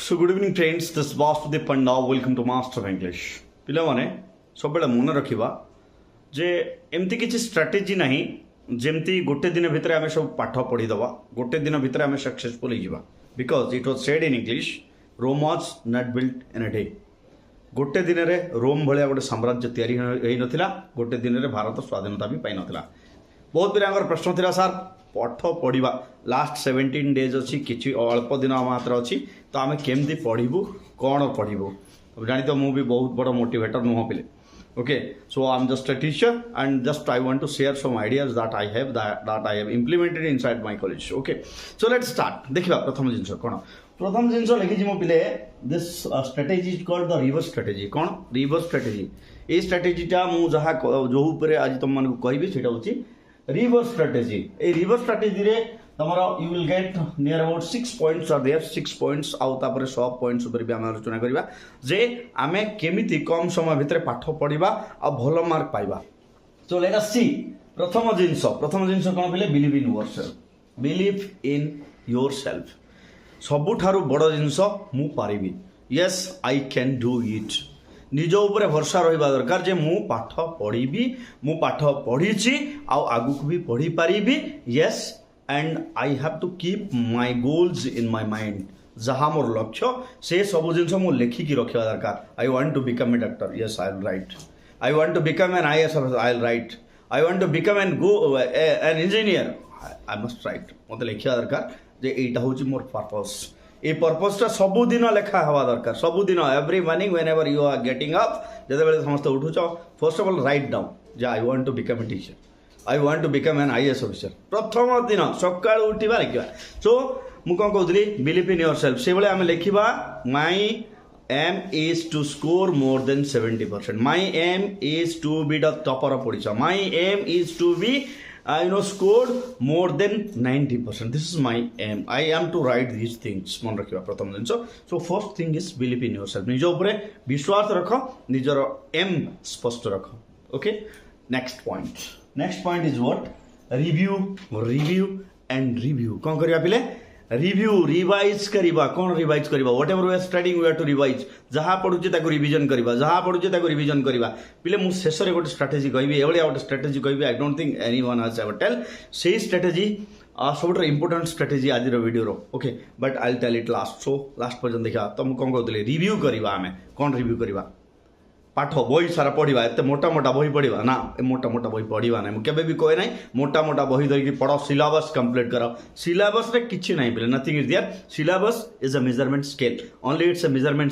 So good evening friends, this is Vasudev Panda. Welcome to Master of English. पिलाने सब मन रखा जे एमती किसी स्ट्राटेजी ना जमती गोटे दिन भितर आम सब पाठ पढ़ीदवा गोटे दिन भितर आम सक्सेसफुल हो because it was said in English Rome was not built in a day गोटे दिन में रोम भाया गोटे साम्राज्य तैयारी होता गोटे दिन में भारत स्वाधीनता भी पाई नाला बहुत पिला प्रश्न था सार पाठ पढ़ा लास्ट 17 डेज अच्छी कि अल्प दिन आम हाथ अच्छी तो आम केमती पढ़ू कौन पढ़ू जानी तो मुझे बहुत बड़ मोटिवेटर नुह पिले okay so I am just a teacher and just I want to share some ideas that I have implemented inside my college okay so let's start देखा प्रथम जिनस कौन प्रथम जिनस लिखी मो पिले this strategy is called the reverse strategy कौन रिवर्स स्ट्रेटेजी ये स्ट्रेटेजीटा मुझे जहाँ जो आज तुम मानक कहबी से हूँ रिवर्स स्ट्रेटेजी ए रिवर्स स्ट्रेटेजी रे तमरा you will get near about 6 points are there 6 points आउ तापर सब पॉइंट्स ऊपर भी हम आलोचना करबा जे आमे केमिति कम समय भितर पाठ पढ़िबा आ भलो मार्क पाइबा सो लेट अस सी प्रथम जिंस कोन बिले believe in yourself believe in yourself सबुठारु बड़ जिंस मु पारिबी yes I can do it निज उपरे भरोसा रहा दरकार जे मु पाठ पढ़ी मु पाठ पढ़ी आगु भी पढ़ी पारि yes and I have to keep my goals in my mind जहाँ मोर लक्ष्य से सब जिन मु लेखिकी रखा दरकार I want to become a doctor yes I will write I want to become an IAS officer I will write I want to become an engineer I must write मत लिखा दरकार जे एटा होची मोर पर्पस ये पर्पसटा सबुदिन लेखा हवा दरकार सबुदिन every morning whenever you are getting up जिते समस्त उठुच first of all write down जे I want to become a teacher I want to become an IAS officer प्रथम दिन सकाळ उठा लिखा सो मु कौन कहूली बिलीव इन योर सेल्फ से आम लिखा my aim is to score more than 70% my aim is to be the topper of Odisha my aim is to be scored more than 90%. This is my aim. I am to write these things. मन रखिबा प्रथम दिन so first thing is believe in yourself. निज उपरे विश्वास रख निजर M स्पष्ट रख okay next point is what review and review कौन करिया पिले रिव्यू रिवाइज करवा कौन रिवाइज करवा whatever we are studying we are to revise जहाँ पढ़ुचे ताको रिवीजन करवा जहाँ पढ़ुचे ताको रिवीजन करवा पिले मु शेष रे गोटे स्ट्रेटेजी कहबी एवलिया गोटे स्ट्रेटेजी कहबी I don't think anyone has ever tell सेही स्ट्रेटेजी सबुठ इंपोर्टेंट स्ट्रेटेजी आज वीडियो रो okay but I will tell it last so last पर्यंत देखा तो मु कौन कहते रिव्यू करवा आमे कौन रिव्यू करवा पाठ बही सारा पढ़ा एत मोटा मोटा बही पढ़ा ना मोटा मोटा बही पढ़ा ना मुझे भी कहे ना मोटा मोटा बही धरिकी पढ़ सिलेबस कंप्लीट कर सिलेबस रे किछि नहीं पिले nothing is there syllabus is a measurement scale only it's a measurement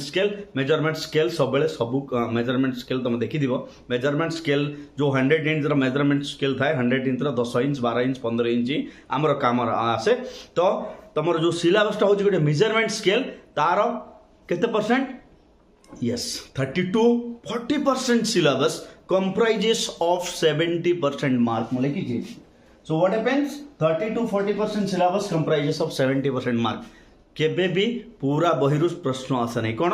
scale सब बेले सब मेजरमेंट स्केल तुम देखी मेजरमेंट स्केल जो 100 इंच मेजरमेंट स्केल थाए 100 इंच 10 इंच 12 इंच 15 इंच आमर काम आसे तो तुम जो सिलेबसटा हूँ गोटे मेजरमेंट स्केल तार केते percent yes 30-40% syllabus comprises of 70% mark mo lekhi so what happens 30-40% syllabus comprises of 70% mark केबे भी पूरा बहिरु प्रश्न आसे नहीं कौन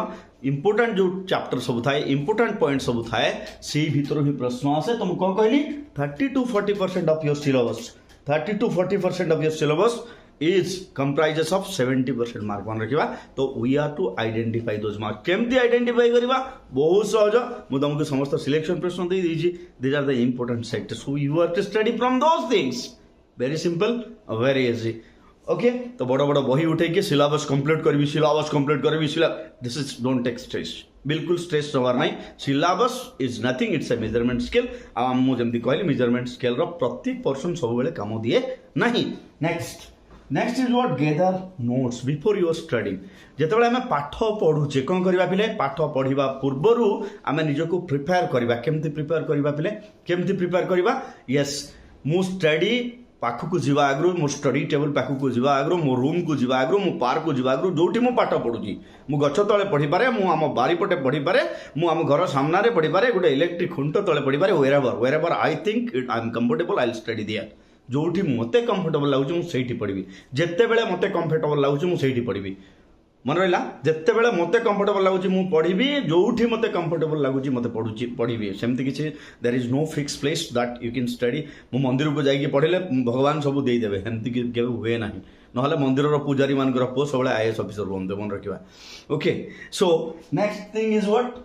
इंपोर्टेंट जो चैप्टर सब थाए इंपोर्टेंट पॉइंट सब थाए से भीतर ही प्रश्न आसे तो मु कौन कहली 30-40% of your syllabus 30-40% of your syllabus is comprises of 70% mark मन रखा तो we are to identify those mark केमती आइडेंटिफाई करवा बहुत सहज मुझे तुमको समस्त सिलेक्शन प्रश्न दे दीजिए these are the important sectors so you have to study from those things very simple very easy okay तो बड़ बड़ बही उठे के सिलेबस कंप्लीट करी this is don't take stress बिल्कुल स्ट्रेस हमार ना syllabus is nothing it's a measurement scale मुझे कहली मेजरमेंट स्केल प्रति पर्सन सब बेले काम दिए नहीं next is what gather notes before your study जिते आम पाठ पढ़ुचे कौन करवा पिले पाठ पढ़ा पूर्वर आम निजको प्रिपेयर करवा केमती प्रिपेयर करवा पिले केमती प्रिपेयर करवा यस मु स्टडी पाखक जावा आगु मो स्टडी टेबल पाखक जावा आगु मो रूम को जावा आगु मो पार्क को जावा आगु जोटी मु पाठ पढ़ुची मु गछ तले पढ़ी पारे मु आम बारीपटे पढ़ी पारे मु आम घर सामने पढ़ी पारे गोटे इलेक्ट्रिक खुंट तले पढ़ी पारे where I think I am comfortable I will study there जोटी मते कंफर्टेबल लगुच मुझे पढ़ी जिते बड़े मते कंफर्टेबल लगुच मुझे पढ़ी मन रहा जिते बड़े मत कंफर्टेबल लगुच पढ़ी जो मत कंफर्टेबल लगुच मत पढ़ी सेमती किसी there is no fix place that you can study मु मंदिर को जाइए पढ़ले भगवान सब देदेवे एमती के हुए ना ना मंदिर पूजारी मान पुओ सब आईएएस ऑफिसर बनते मन रखा okay so next thing is what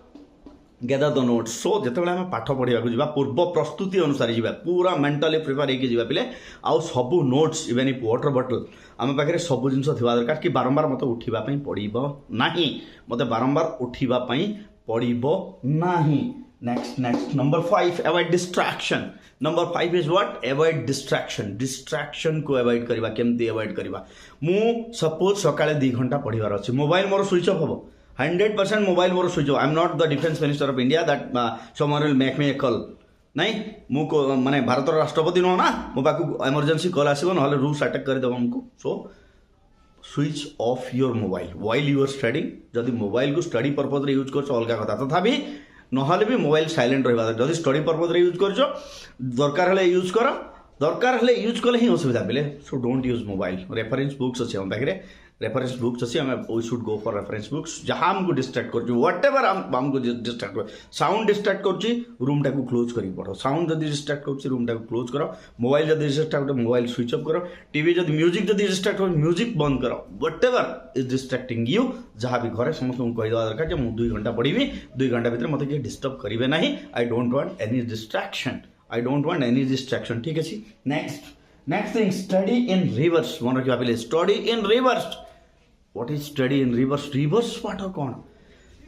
gather the notes so जिते आम पाठ पढ़ा जा पूर्व प्रस्तुति अनुसार जा पूरा मेंटली प्रिपेयर होगी पिले आउ सब नोट्स इवेन इ वाटर बटल आम पाखे सब जिन थोड़ा दरकार कि बारंबार मत उठापी पड़ो ना मत बारंबार उठापी पड़ो ना next next number 5 avoid distraction number 5 is what avoid distraction को अवॉइड करवा केमती अवॉइड करवा मु सपोज सकाळे 2 घंटा पढ़िबार अछि मोबाइल मोर स्विच ऑफ हो 100% mobile more switch off I am not the defence minister of India that someone will make me A call नहीं मु माने भारत राष्ट्रपति नो ना मो पाखु इमरजेंसी कॉल आसीबो नहले रूस अटैक कर देबो हमको so switch off your mobile while you are studying जदि मोबाइल को स्टडी पर्पज रे यूज करछ अलगा कथा तथापि नहले भी मोबाइल साइलेंट रहिबा जदि स्टडी पर्पज रे यूज करछ दरकार हले यूज कर दरकार हले यूज कले ही असुविधा पिले so don't use mobile reference books अछि हम पाखरे रेफरेंस बुक्स अच्छी हमें we should go for reference books जहाँ हमको डिस्ट्रैक्ट कर व्हाट एवर हमको डिस्ट्रैक्ट कर साउंड डिस्ट्रैक्ट कर रूम टाक क्लोज कर पढ़ो साउंड जब डिस्ट्रैक्ट कर रूम टाक क्लोज कर मोबाइल जब डिस्ट्रैक्ट कर मोबाइल स्विच ऑफ कर टीवी जब म्यूजिक जब डिस्ट्रैक्ट कर म्यूजिक बंद कर whatever is distracting you जहाँ भी घरे समस्त कहीदेवा दरकार जो मुझे 2 घंटा पढ़ी 2 घंटा भितर मत किए डिस्टर्ब करेंगे ना I don't want any distraction ठीक अच्छे next thing study in reverse मन रखा पे study in reverse what is study in reverse पाठ कौन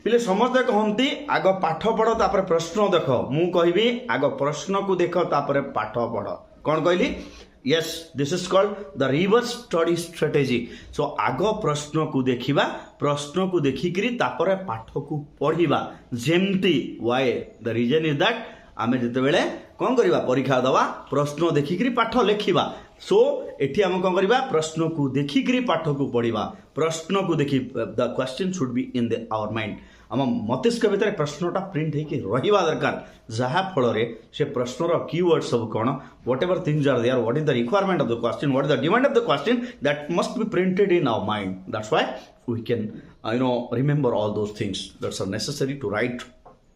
पिले समस्ते कहती आग पाठ पढ़ तापर प्रश्न देख मु कहबी आग प्रश्न को देख तापर पाठ पढ़ कौन कहली yes this is called the reverse study strategy so आग प्रश्न को देखिबा प्रश्न को देखिकरी तापर पाठ को पढ़िबा जेमती why the reason is that आमे जते बेले कौन करवा परीक्षा दवा प्रश्न देखिकरी पाठ लिखिबा सो एठी हम कौन करवा प्रश्न को देखिकरी पाठ को पढ़िबा प्रश्न को देखि the question should be in the our mind आम मस्तिष्क भितर प्रश्नटा प्रिंट होकर रहिबा दरकार जहाँ फल से प्रश्नर कीवर्ड सब कौन whatever things are there what is the requirement of the question what is the demand of the question that must be printed in our mind that's why we can remember all those things that's are necessary to write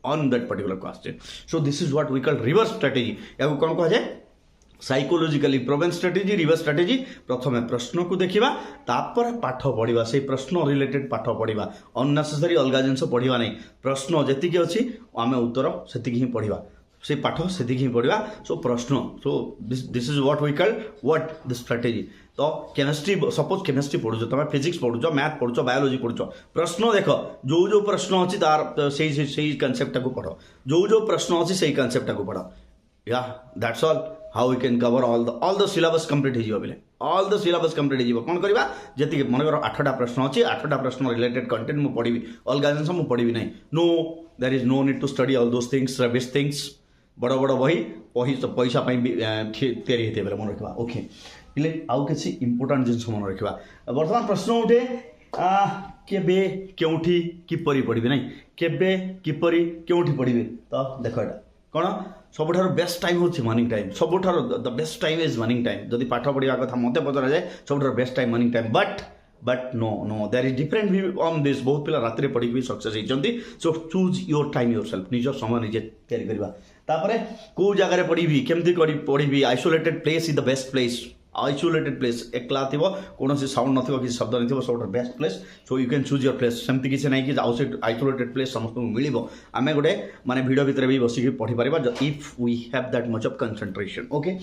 on that particular question. So this is what we call reverse strategy. या कौन कह जाए psychologically Provence strategy reverse strategy प्रथम प्रश्न को देखा तापर पाठ पढ़ा से प्रश्न रिलेटेड पाठ पढ़ा अननेसेसरी अलग जिन पढ़ा नहीं प्रश्न जी अच्छी आम उत्तर से ही पढ़ा से पाठ से ही पढ़ा सो प्रश्न so this is what we call what the strategy तो केमिस्ट्री सपोज केमिस्ट्री पढ़ुच तुम फिजिक्स पढ़ुच मैथ पढ़ुच बायोलोजी पढ़ुच प्रश्न देख जो जो प्रश्न अच्छी तार से कनसेप्ट को पढ़ जो प्रश्न अच्छी से कनसेप्ट को पढ़ या that's all how we can cover all the syllabus complete हो बोले ऑल द सिलेबस कंप्लीट हो कौन करवा जी मनकर 8टा प्रश्न अच्छी 8टा प्रश्न रिलेटेड कंटेंट मुझे पढ़ी अलग जिन मुझे पढ़ी ना no there is no need to study all those things rubbish things बड़ बड़ बही पैसा तैयारी होते बेले मन रखा ओके पिले आउ किसी इंपोर्टाट जिन मन रखा बर्तमान प्रश्न उठे केबे केउठी किपरि पढ़िबे नहीं केबे किपरि केउठी पढ़िबे तो देख एटा कौन सबुठार बेस्ट टाइम होची मॉर्निंग टाइम सबुठार the best time is morning time जदि पाठ पढ़िया कथा मते पचरा जाए सबुठार best time morning time but no there is different view on this बहुत पिला रात्रि पढ़ी भी सक्सेस होइचंती so choose your time yourself निज समय निजे तैयारी करबा तापरे को जगह पढ़ी केमती पढ़ी isolated place is the best place isolated place एकला थी कौन साउंड न किसी शब्द नहीं सब best place so you can choose your place सेमती किसी ना कि आइसोलेटेड प्लेस समस्त मिल आम गोटे माने भिड भितर भी बसिक पढ़ी पार if we have that much of concentration okay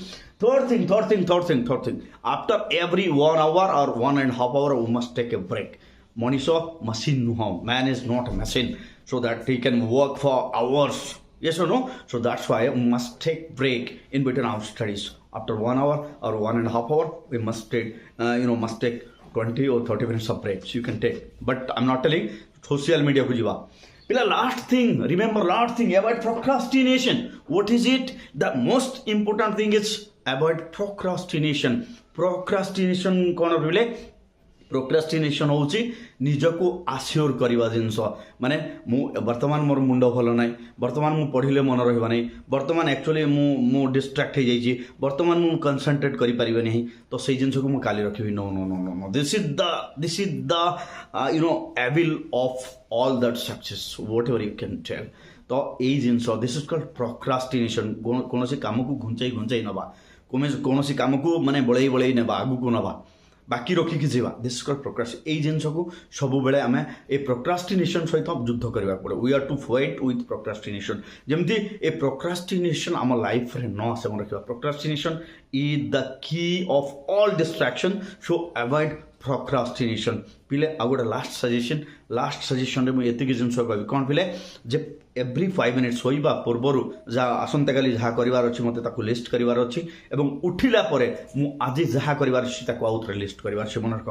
third thing after every 1 hour और 1.5 hour we must take a break man is machine नुह man is not a machine so that he can work for hours yes or no so that's why we must take break in between our studies after 1 hour or 1.5 hour we must take 20 or 30 minutes of breaks you can take but I'm not telling social media ko jiba pila last thing remember last thing avoid procrastination what is it the most important thing is avoid procrastination kon bile procrastination होउची निजको आश्योर करवा जिनस माने मु वर्तमान मोर मुंड भल ना वर्तमान मु पढ़िले मन रहा नहीं वर्तमान एक्चुअली मु डिस्ट्रैक्ट हो जाइए वर्तमान मु कंसंट्रेट करि परिबे नहीं तो से जिनस को मु काली रखिबी no no no no no this is the you know evil of all that success whatever you can tell तो यही जिनस दिस इज कॉल्ड प्रोक्रास्टिनेशन कौन सी काम को घुंचाई घुंचाई नवा कौन सी काम को माने बड़े बड़े नेबा आगु को नवा बाकी रखिकी जीवा दिस कॉल्ड प्रोक्रास्टिनेशन एई जिनस को सब बेले आमे ए प्रोक्रास्टिनेशन सहित युद्ध करबा पड़े we are to fight with procrastination जेमती ए प्रोक्रास्टिनेशन आम लाइफ रे न आसे मन रखिबा procrastination is the key of all distraction so avoid procrastination पिले आ गोटे लास्ट सजेशन रे मु एतिकी जिनस कहबी कोन पिले जे एव्री 5 मिनिट्स होइबा पूर्वरु जहाँ आसंता काली जहाँ करिवार अछि मते ताकू लिस्ट करिवार अछि एवं उठिला परे मु आज जहाँ करिवार अछि ताकू आउट रे लिस्ट करिवार अछि मन रख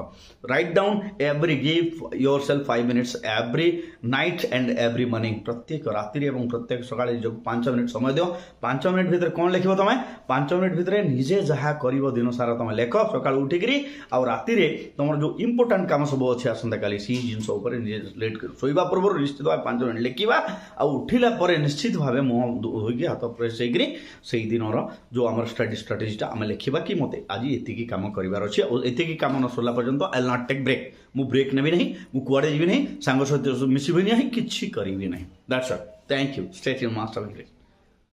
write down every give yourself 5 minutes every night and every morning प्रत्येक रात्रि एवं प्रत्येक सकाळे जो 5 मिनिट समय दियो 5 मिनिट भितर कोन लेखिबो तमे 5 मिनिट भितर निजे जहाँ करिवो दिन सारा तमे लेख सकाळ उठिकरी आ रात्रि रे तमर जो इंपोर्टेंट काम सब अछि आसंता काली सी जिंस ऊपर निजे लेट कर सोइबा पूर्व निश्चित भाव 5 मिनिट लेखिबा आ उठिला परे निश्चित भाव मुह धोईकी हाथ प्रेस होगी से दिन जो आम स्ट्राटेजीटा आम लिखा कि मत आज ये कम करार अच्छे और ये कम न सरला पर्यंत I will not take break मु ब्रेक नेबी नहीं मु कुआडे जीवी नहीं सांग सहित मिसबी नहीं किसी करी नहीं that's all thank you stay tuned master English.